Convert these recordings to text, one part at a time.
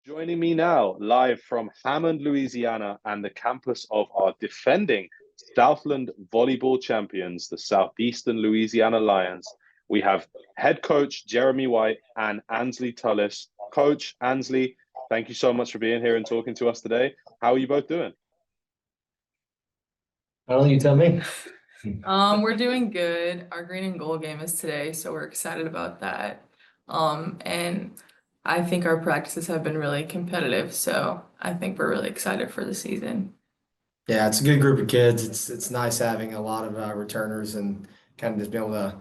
Joining me now, live from Hammond, Louisiana, and the campus of our defending Southland volleyball champions, the Southeastern Louisiana Lions, we have head coach Jeremy White and Ansley Tullis. Coach Ansley, thank you so much for being here and talking to us today. How are you both doing? Well, you tell me. We're doing good. Our green and gold game is today, so we're excited about that. And I think our practices have been really competitive, so I think we're really excited for the season. Yeah, it's a good group of kids. It's nice having a lot of returners and kind of just being able to.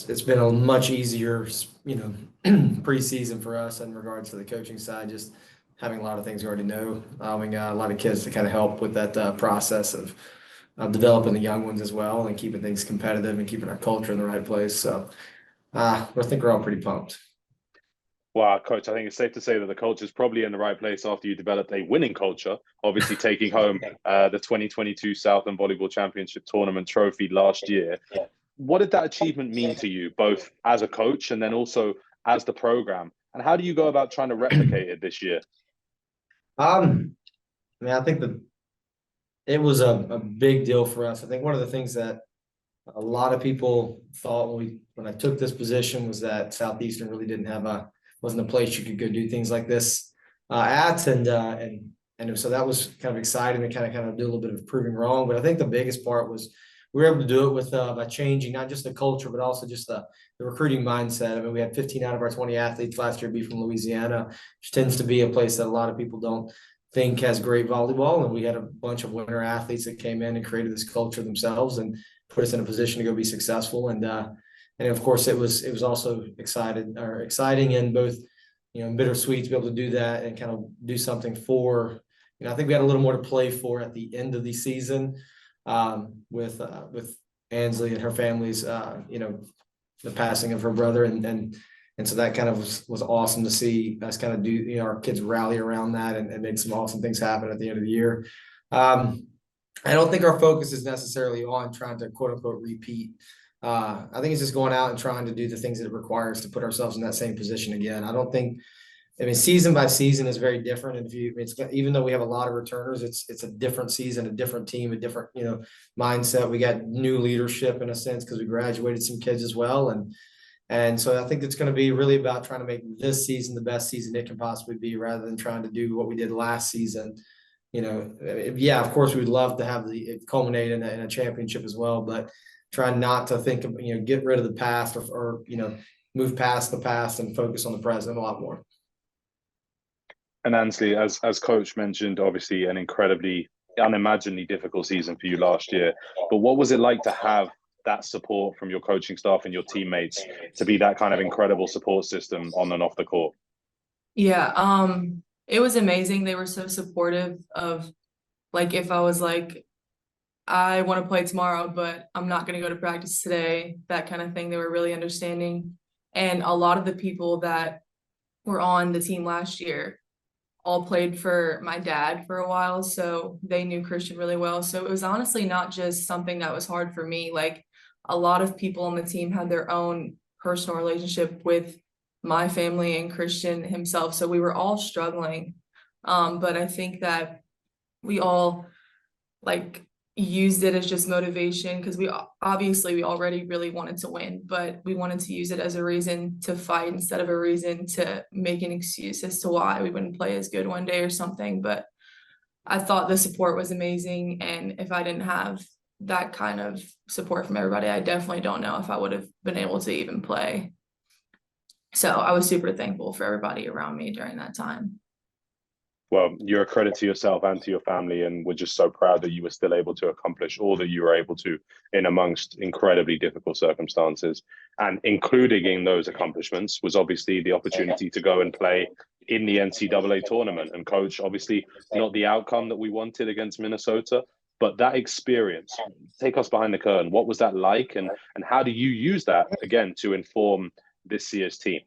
It's been a much easier, preseason for us in regards to the coaching side. Just having a lot of things we already know, allowing a lot of kids to kind of help with that process of developing the young ones as well and keeping things competitive and keeping our culture in the right place. So I think we're all pretty pumped. Well, Coach, I think it's safe to say that the culture is probably in the right place after you developed a winning culture, obviously taking home the 2022 Southland Volleyball Championship Tournament trophy last year. What did that achievement mean to you, both as a coach and then also as the program? And how do you go about trying to replicate it this year? I think that it was a big deal for us. I think one of the things that a lot of people thought when I took this position was that Southeastern really wasn't a place you could go do things like this at, and so that was kind of exciting to kind of do a little bit of proving wrong. But I think the biggest part was we were able to do it with by changing not just the culture but also just the recruiting mindset. I mean, we had 15 out of our 20 athletes last year be from Louisiana, which tends to be a place that a lot of people don't think has great volleyball, and we had a bunch of winter athletes that came in and created this culture themselves and put us in a position to go be successful. And of course it was also exciting and both bittersweet to be able to do that and kind of do something for, I think we had a little more to play for at the end of the season with Ansley and her family's the passing of her brother, and so that kind of was awesome to see us kind of do, our kids rally around that and make some awesome things happen at the end of the year. I don't think our focus is necessarily on trying to quote unquote repeat. I think it's just going out and trying to do the things that it requires to put ourselves in that same position again. Season by season is very different. And even though we have a lot of returners, it's a different season, a different team, a different, mindset. We got new leadership in a sense because we graduated some kids as well. And so I think it's going to be really about trying to make this season the best season it can possibly be rather than trying to do what we did last season. Of course, we'd love to have it culminate in a championship as well, but try not to think of, get rid of the past or move past the past and focus on the present a lot more. And Ansley, as Coach mentioned, obviously an incredibly, unimaginably difficult season for you last year. But what was it like to have that support from your coaching staff and your teammates to be that kind of incredible support system on and off the court? Yeah, it was amazing. They were so supportive of, like, if I was like, I want to play tomorrow, but I'm not going to go to practice today, that kind of thing. They were really understanding. And a lot of the people that were on the team last year all played for my dad for a while, so they knew Christian really well. So it was honestly not just something that was hard for me. Like, a lot of people on the team had their own personal relationship with my family and Christian himself, so we were all struggling. But I think that we all used it as just motivation because we already really wanted to win, but we wanted to use it as a reason to fight instead of a reason to make an excuse as to why we wouldn't play as good one day or something. But I thought the support was amazing, and if I didn't have that kind of support from everybody, I definitely don't know if I would have been able to even play. So I was super thankful for everybody around me during that time. Well, you're a credit to yourself and to your family, and we're just so proud that you were still able to accomplish all that you were able to in amongst incredibly difficult circumstances. And including in those accomplishments was obviously the opportunity to go and play in the NCAA tournament. And Coach, obviously not the outcome that we wanted against Minnesota, but that experience. Take us behind the curtain. What was that like, and how do you use that again to inform this year's team?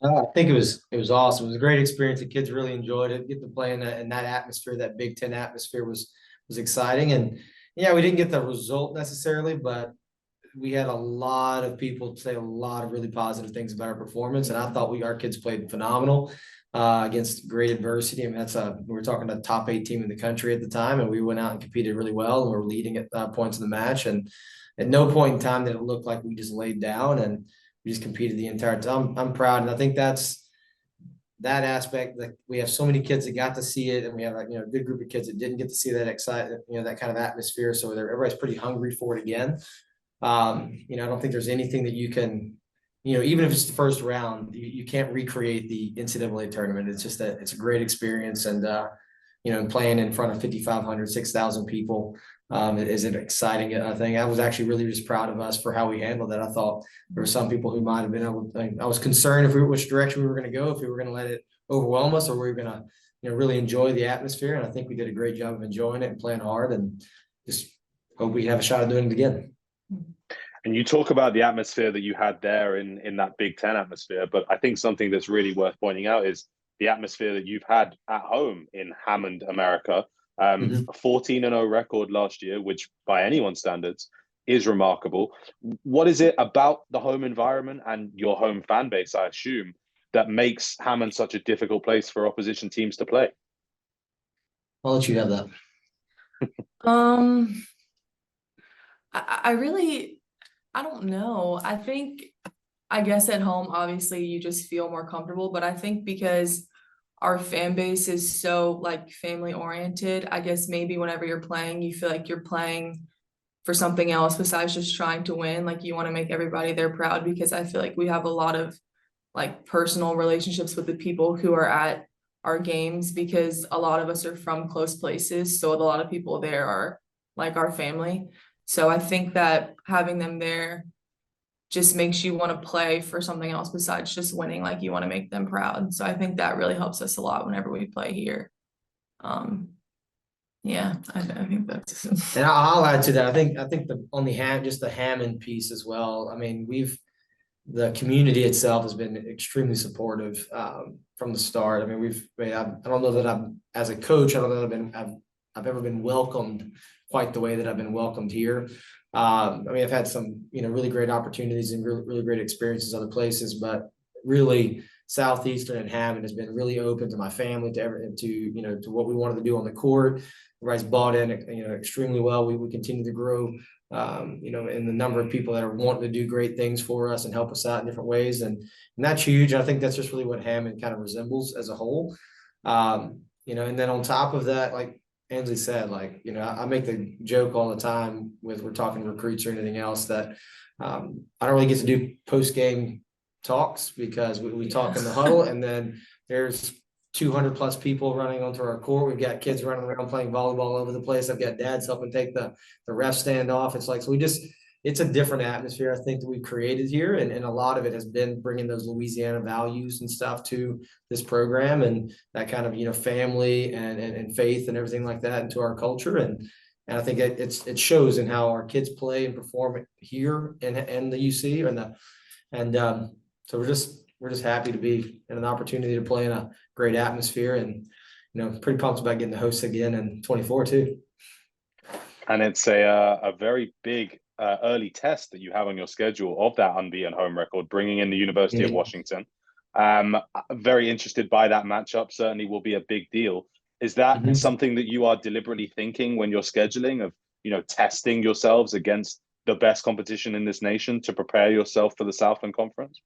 I think it was awesome. It was a great experience. The kids really enjoyed it. Get to play in that atmosphere, that Big Ten atmosphere was exciting. And yeah, we didn't get the result necessarily, but we had a lot of people say a lot of really positive things about our performance. And I thought our kids played phenomenal. against great adversity. I mean, we were talking to the top 8 team in the country at the time, and we went out and competed really well, and we were leading at points in the match. And at no point in time did it look like we just laid down, and we just competed the entire time. I'm proud, and I think that's that aspect. Like, we have so many kids that got to see it, and we have a good group of kids that didn't get to see that that kind of atmosphere. So everybody's pretty hungry for it again. I don't think there's anything that you can, even if it's the first round, you can't recreate the NCAA tournament. It's just it's a great experience, and playing in front of 5,500, 6,000 people is an exciting thing. I was actually really just proud of us for how we handled it. I thought there were some people who might have been able. I was concerned which direction we were going to go, if we were going to let it overwhelm us, or we were going to really enjoy the atmosphere. And I think we did a great job of enjoying it and playing hard, and just hope we have a shot at doing it again. And you talk about the atmosphere that you had there in that Big Ten atmosphere, but I think something that's really worth pointing out is the atmosphere that you've had at home in Hammond, America. 14-0 record last year, which by anyone's standards is remarkable. What is it about the home environment and your home fan base, I assume, that makes Hammond such a difficult place for opposition teams to play? I'll let you have that. I don't know. I guess at home, obviously you just feel more comfortable, but I think because our fan base is so like family oriented, I guess maybe whenever you're playing, you feel like you're playing for something else besides just trying to win. Like, you want to make everybody there proud, because I feel like we have a lot of like personal relationships with the people who are at our games, because a lot of us are from close places. So a lot of people there are like our family. So I think that having them there just makes you want to play for something else besides just winning. Like, you want to make them proud. So I think that really helps us a lot whenever we play here. Yeah, I think that's. And I'll add to that. I think on the Hammond piece as well. I mean, the community itself has been extremely supportive from the start. I mean, I don't know that as a coach, I don't know that I've ever been welcomed quite the way that I've been welcomed here. I mean, I've had some, really great opportunities and really great experiences other places, but really Southeastern and Hammond has been really open to my family, to what we wanted to do on the court. Everybody's bought in, extremely well. We continue to grow, in the number of people that are wanting to do great things for us and help us out in different ways. And that's huge. I think that's just really what Hammond kind of resembles as a whole. And then on top of that, like Ansley said, I make the joke all the time we're talking recruits or anything else that I don't really get to do post-game talks, because we talk in the huddle, and then there's 200 plus people running onto our court. We've got kids running around playing volleyball all over the place. I've got dads helping take the ref stand off. It's like, so it's a different atmosphere, I think, that we've created here. And a lot of it has been bringing those Louisiana values and stuff to this program, and that kind of, family and faith and everything like that into our culture. And I think it shows in how our kids play and perform here in the UC. So we're just happy to be in an opportunity to play in a great atmosphere, and, pretty pumped about getting the host again in 24 too. And it's a very big early test that you have on your schedule of that unbeaten home record, bringing in the University of Washington. Very interested by that matchup. Certainly will be a big deal. Is that something that you are deliberately thinking when you're scheduling, of, testing yourselves against the best competition in this nation to prepare yourself for the Southland Conference?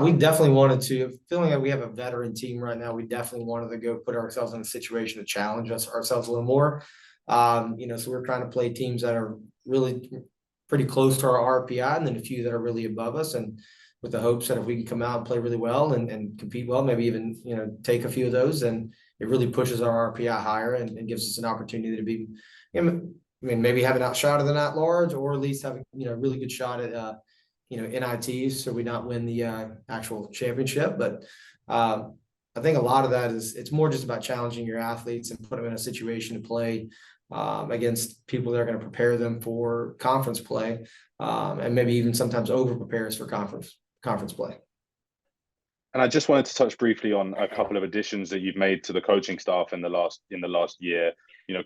We definitely wanted to, feeling like we have a veteran team right now. We definitely wanted to go put ourselves in a situation to challenge ourselves a little more. So we're trying to play teams that are really pretty close to our RPI, and then a few that are really above us, and with the hopes that if we can come out and play really well and compete well, maybe even, take a few of those, and it really pushes our RPI higher and gives us an opportunity to be, maybe have an outshot than at large, or at least have a really good shot at, NITs, so we not win the actual championship. But I think a lot of that it's more just about challenging your athletes and putting them in a situation to play against people that are going to prepare them for conference play, and maybe even sometimes over prepare us for conference play. And I just wanted to touch briefly on a couple of additions that you've made to the coaching staff in the last year.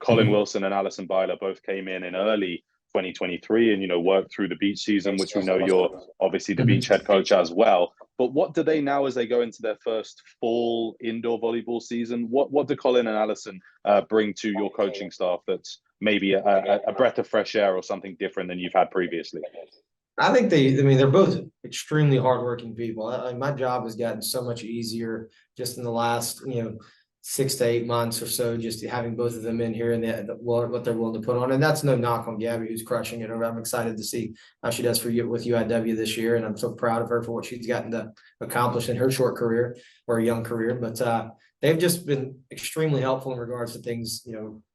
Colin Wilson and Alison Byler both came in early 2023 and, worked through the beach season, which we know you're obviously the beach head coach as well. But what do they now, as they go into their first fall indoor volleyball season? What do Colin and Alison bring to your coaching staff that's maybe a breath of fresh air or something different than you've had previously? I think they're both extremely hardworking people. My job has gotten so much easier just in the last, 6 to 8 months or so, just having both of them in here and what they're willing to put on. And that's no knock on Gabby, who's crushing it. I'm excited to see how she does with UIW this year. And I'm so proud of her for what she's gotten to accomplish in her short career or young career. But they've just been extremely helpful in regards to things,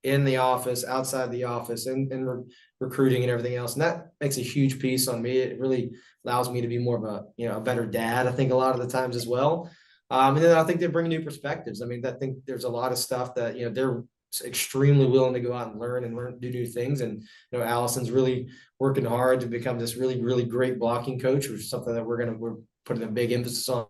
in the office, outside the office, and recruiting and everything else. And that makes a huge piece on me. It really allows me to be more of a better dad, I think, a lot of the times as well. And then I think they bring new perspectives. I mean, I think there's a lot of stuff that, they're extremely willing to go out and do new things. And, Allison's really working hard to become this really, really great blocking coach, which is something that we're putting a big emphasis on.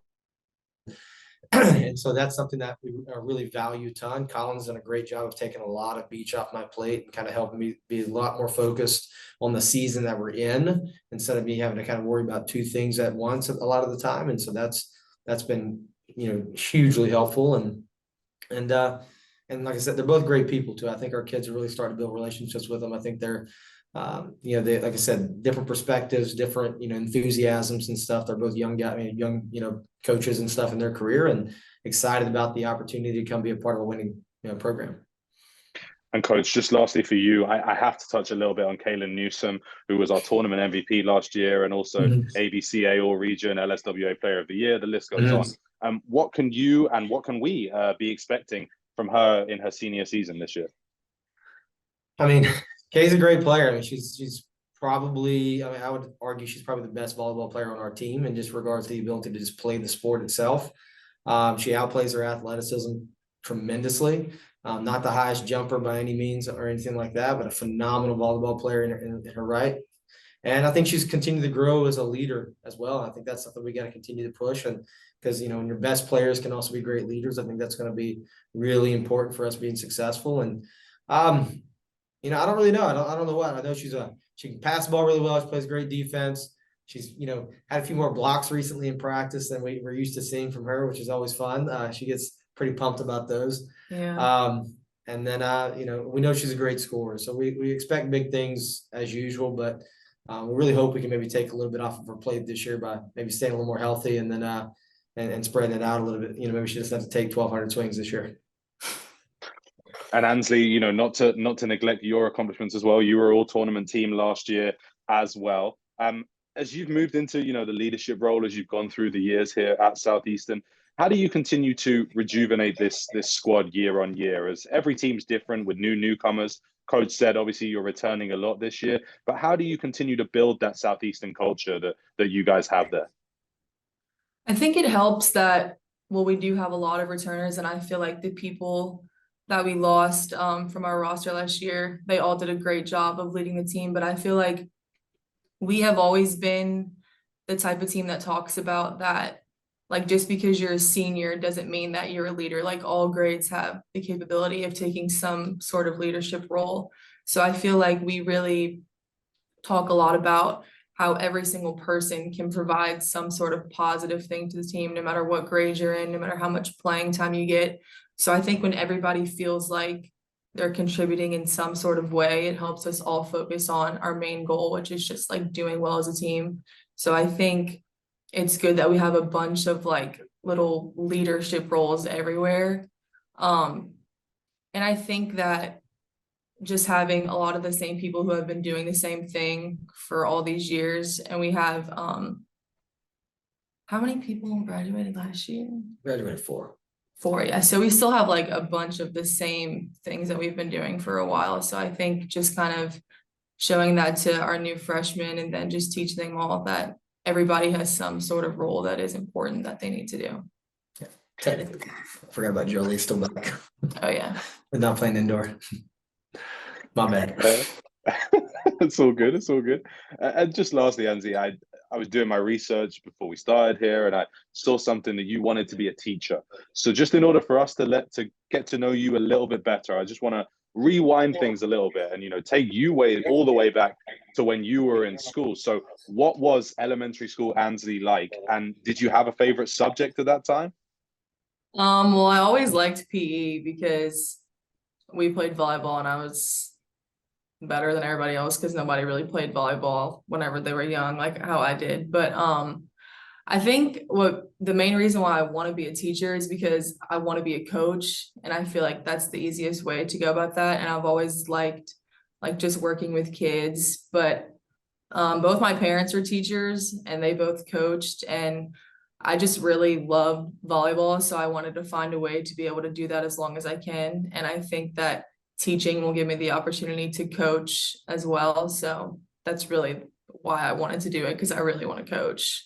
And so that's something that we really value a ton. Colin's done a great job of taking a lot of beach off my plate and kind of helping me be a lot more focused on the season that we're in, instead of me having to kind of worry about two things at once a lot of the time. And so that's been, hugely helpful. And like I said, they're both great people too. I think our kids are really starting to build relationships with them. I think they're, they, like I said, different perspectives, different, enthusiasms and stuff. They're both young guys, young, coaches and stuff in their career, and excited about the opportunity to come be a part of a winning, program. And coach, just lastly for you, I have to touch a little bit on Kaylin Newsome, who was our tournament MVP last year, and also ABCA All Region, LSWA Player of the Year. The list goes on. What can you and what can we be expecting from her in her senior season this year? I mean, Kay's a great player. I mean, she's probably, I would argue she's probably the best volleyball player on our team in just regards to the ability to just play the sport itself. She outplays her athleticism tremendously. Not the highest jumper by any means or anything like that, but a phenomenal volleyball player in her right. And I think she's continued to grow as a leader as well. I think that's something we got to continue to push. And because, when your best players can also be great leaders, I think that's going to be really important for us being successful. And, I don't really know. I don't know what. I know she can pass the ball really well. She plays great defense. She's, had a few more blocks recently in practice than we're used to seeing from her, which is always fun. She gets pretty pumped about those. Yeah. And then, we know she's a great scorer. So we expect big things as usual, but we really hope we can maybe take a little bit off of her plate this year by maybe staying a little more healthy and then and spreading it out a little bit. Maybe she doesn't have to take 1,200 swings this year. And Ansley, not to neglect your accomplishments as well. You were all tournament team last year as well. As you've moved into, the leadership role, as you've gone through the years here at Southeastern, how do you continue to rejuvenate this squad year on year? As every team's different with newcomers. Coach said, obviously, you're returning a lot this year, but how do you continue to build that Southeastern culture that you guys have there? I think it helps that, we do have a lot of returners, and I feel like the people that we lost from our roster last year, they all did a great job of leading the team. But I feel like we have always been the type of team that talks about that, like, just because you're a senior doesn't mean that you're a leader. Like, all grades have the capability of taking some sort of leadership role. So I feel like we really talk a lot about how every single person can provide some sort of positive thing to the team, no matter what grade you're in, no matter how much playing time you get. So I think when everybody feels like they're contributing in some sort of way, it helps us all focus on our main goal, which is just like doing well as a team. So I think it's good that we have a bunch of like little leadership roles everywhere. And I think that just having a lot of the same people who have been doing the same thing for all these years, and we have how many people graduated last year? Graduated 4. 4, yeah. So we still have like a bunch of the same things that we've been doing for a while. So I think just kind of showing that to our new freshmen, and then just teaching them all that everybody has some sort of role that is important that they need to do. Yeah, technically. I forgot about Jolie, still back. Oh yeah. But not playing indoor. My bad. It's all good. It's all good. And just lastly, Ansley, I was doing my research before we started here, and I saw something that you wanted to be a teacher. So just in order for us to get to know you a little bit better, I just want to rewind things a little bit and, take you all the way back to when you were in school. So what was elementary school Ansley like? And did you have a favorite subject at that time? Well, I always liked PE because we played volleyball and I was better than everybody else because nobody really played volleyball whenever they were young, like how I did. But I think what the main reason why I want to be a teacher is because I want to be a coach, and I feel like that's the easiest way to go about that. And I've always liked like just working with kids, but both my parents are teachers and they both coached, and I just really loved volleyball, so I wanted to find a way to be able to do that as long as I can. And I think that teaching will give me the opportunity to coach as well. So that's really why I wanted to do it, because I really want to coach.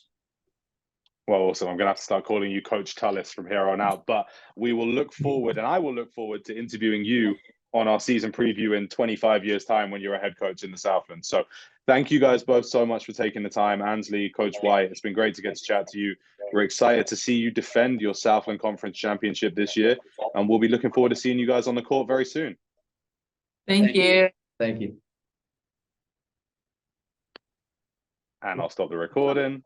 Well, awesome. I'm going to have to start calling you Coach Tullis from here on out, but we will look forward, and I will look forward to interviewing you on our season preview in 25 years' time when you're a head coach in the Southland. So thank you guys both so much for taking the time. Ansley, Coach White, it's been great to get to chat to you. We're excited to see you defend your Southland Conference Championship this year, and we'll be looking forward to seeing you guys on the court very soon. Thank you. Thank you. And I'll stop the recording.